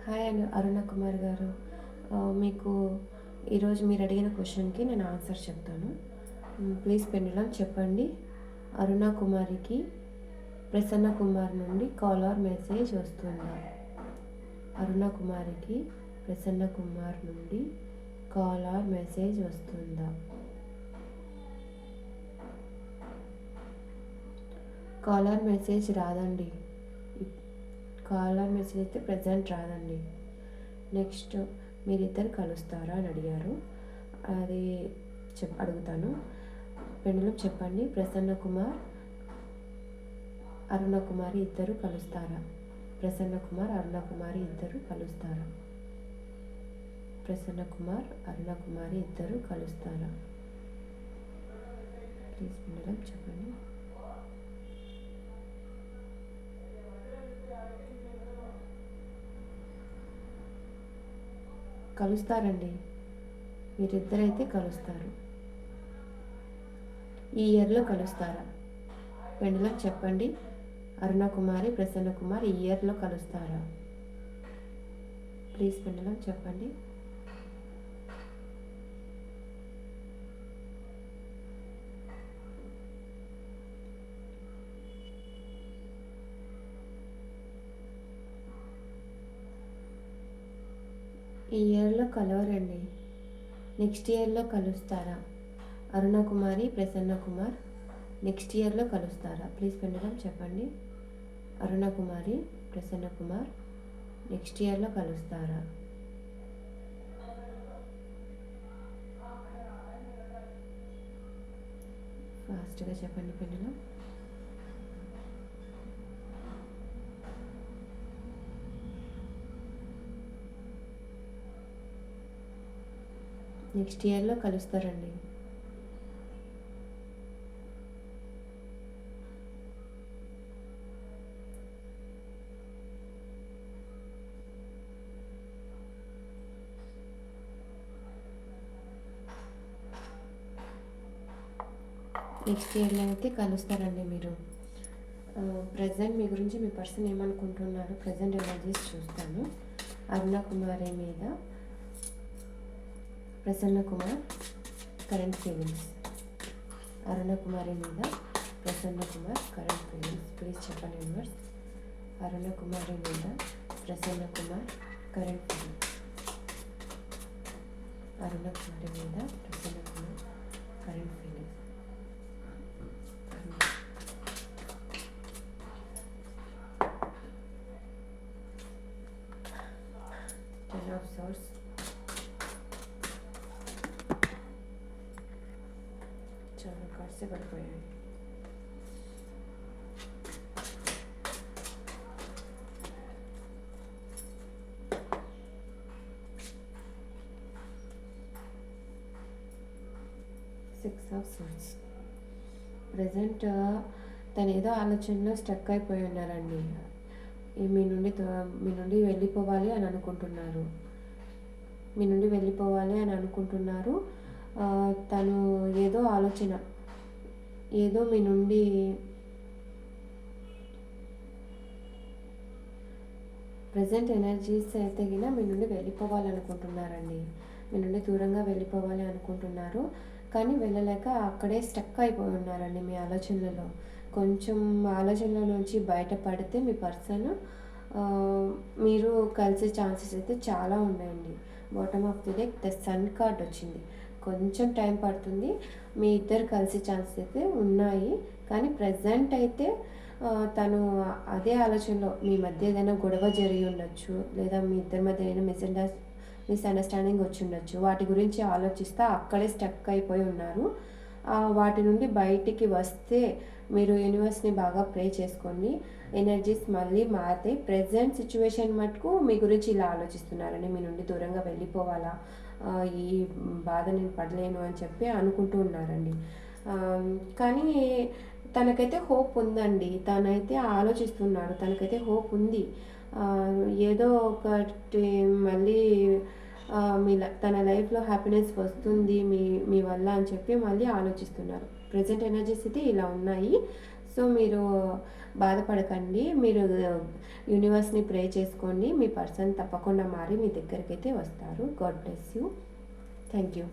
Hi అరుణ కుమార్ గారు. మీకు ఈరోజు మీరు అడిగిన క్వశ్చన్కి నేను ఆన్సర్ చెప్తాను. ప్లీజ్ పెండులం చెప్పండి. అరుణ కుమారికి ప్రసన్న కుమార్ నుండి కాల్ ఆర్ మెసేజ్ వస్తుందా? అరుణ కుమారికి ప్రసన్న కుమార్ నుండి కాల్ ఆర్ మెసేజ్ వస్తుందా? కాల్ ఆర్ మెసేజ్ రాదండి. కాల్ ఆర్ మెసేజ్ అయితే ప్రజెంట్ రాదండి. నెక్స్ట్ మీరిద్దరు కలుస్తారా అని అడిగారు. అది అడుగుతాను. పెండులం చెప్పండి. ప్రసన్న కుమార్ అరుణ కుమారి ఇద్దరు కలుస్తారా? ప్రసన్న కుమార్ అరుణ కుమారి ఇద్దరు కలుస్తారా? ప్రసన్న కుమార్ అరుణ కుమారి ఇద్దరు కలుస్తారా? ప్లీజ్ పెండులం చెప్పండి. కలుస్తారండి. మీరిద్దరైతే కలుస్తారు. ఈ ఇయర్లో కలుస్తారా? పెండులం చెప్పండి. అరుణ కుమారి ప్రసన్న కుమార్ ఈ ఇయర్లో కలుస్తారా? ప్లీజ్ పెండులం చెప్పండి. ఈ ఇయర్లో కలవరండి. నెక్స్ట్ ఇయర్లో కలుస్తారా? అరుణ కుమారి ప్రసన్న కుమార్ నెక్స్ట్ ఇయర్లో కలుస్తారా? ప్లీజ్ పెండులం చెప్పండి. అరుణ కుమారి ప్రసన్న కుమార్ నెక్స్ట్ ఇయర్లో కలుస్తారా? ఫాస్ట్గా చెప్పండి పెండులం. నెక్స్ట్ ఇయర్లో కలుస్తారండి. నెక్స్ట్ ఇయర్లో అయితే కలుస్తారండి మీరు. ప్రజెంట్ మీ గురించి మీ పర్సన్ ఏమనుకుంటున్నారు? ప్రజెంట్ ఎనర్జీస్ చూస్తాను. అరుణ కుమారి మీద ప్రసన్న కుమార్ కరెంట్ ఫీలింగ్స్. అరుణ కుమారి మీద Prasanna Kumar current feelings. Please చెప్పండి యూనివర్స్. అరుణ కుమారి మీద ప్రసన్న కుమార్ కరెంట్ ఫీలింగ్స్. అరుణ కుమారి మీద Prasanna Kumar current feelings. Ten of swords. చాలా కార్డ్స్ పడిపోయాయి. Six of swords. ప్రజెంట్ తను ఏదో ఆలోచనలో స్టక్ అయిపోయి ఉన్నారండి. మీ నుండి వెళ్ళిపోవాలి అని అనుకుంటున్నారు. మీ నుండి వెళ్ళిపోవాలి అని అనుకుంటున్నారు. తను ఏదో ఆలోచన ఏదో మీ నుండి ప్రజెంట్ ఎనర్జీస్ అయితే గిన మీ నుండి వెళ్ళిపోవాలనుకుంటున్నారండి. మీ నుండి దూరంగా వెళ్ళిపోవాలి అనుకుంటున్నారు. కానీ వెళ్ళలేక అక్కడే స్టక్ అయిపోయి ఉన్నారండి మీ ఆలోచనలలో. కొంచెం ఆలోచనల నుంచి బయటపడితే మీ పర్సన్ మీరు కలిసే ఛాన్సెస్ అయితే చాలా ఉన్నాయండి. Bottom of the deck the sun card వచ్చింది. కొంచెం టైం పడుతుంది. మీ ఇద్దరు కలిసే ఛాన్సెస్ అయితే ఉన్నాయి. కానీ ప్రజెంట్ అయితే తను అదే ఆలోచనలో మీ మధ్య ఏదైనా గొడవ జరిగి ఉండొచ్చు, లేదా మీ ఇద్దరి మధ్య ఏదైనా మిస్అండర్స్టాండింగ్ వచ్చి ఉండొచ్చు. వాటి గురించి ఆలోచిస్తా అక్కడే స్టక్ అయిపోయి ఉన్నారు. వాటి నుండి బయటికి వస్తే మీరు యూనివర్స్ని బాగా ప్రే చేసుకోండి. ఎనర్జీస్ మళ్ళీ మారుతాయి. ప్రజెంట్ సిచ్యువేషన్ మటుకు మీ గురించి ఇలా ఆలోచిస్తున్నారండి. మీ నుండి దూరంగా వెళ్ళిపోవాలా, ఈ బాధ నేను పడలేను అని చెప్పి అనుకుంటూ ఉన్నారండి. కానీ తనకైతే హోప్ ఉందండి. తనైతే ఆలోచిస్తున్నాడు. తనకైతే హోప్ ఉంది. ఏదో ఒకటి మళ్ళీ తన లైఫ్లో హ్యాపీనెస్ వస్తుంది మీ వల్ల అని చెప్పి మళ్ళీ ఆలోచిస్తున్నారు. ప్రజెంట్ ఎనర్జీస్ అయితే ఇలా ఉన్నాయి. సో మీరు బాధపడకండి. మీరు యూనివర్స్‌ని ప్రే చేసుకోండి. మీ పర్సన్ తప్పకుండా మారి మీ దగ్గరికైతే వస్తారు. God bless you. Thank you.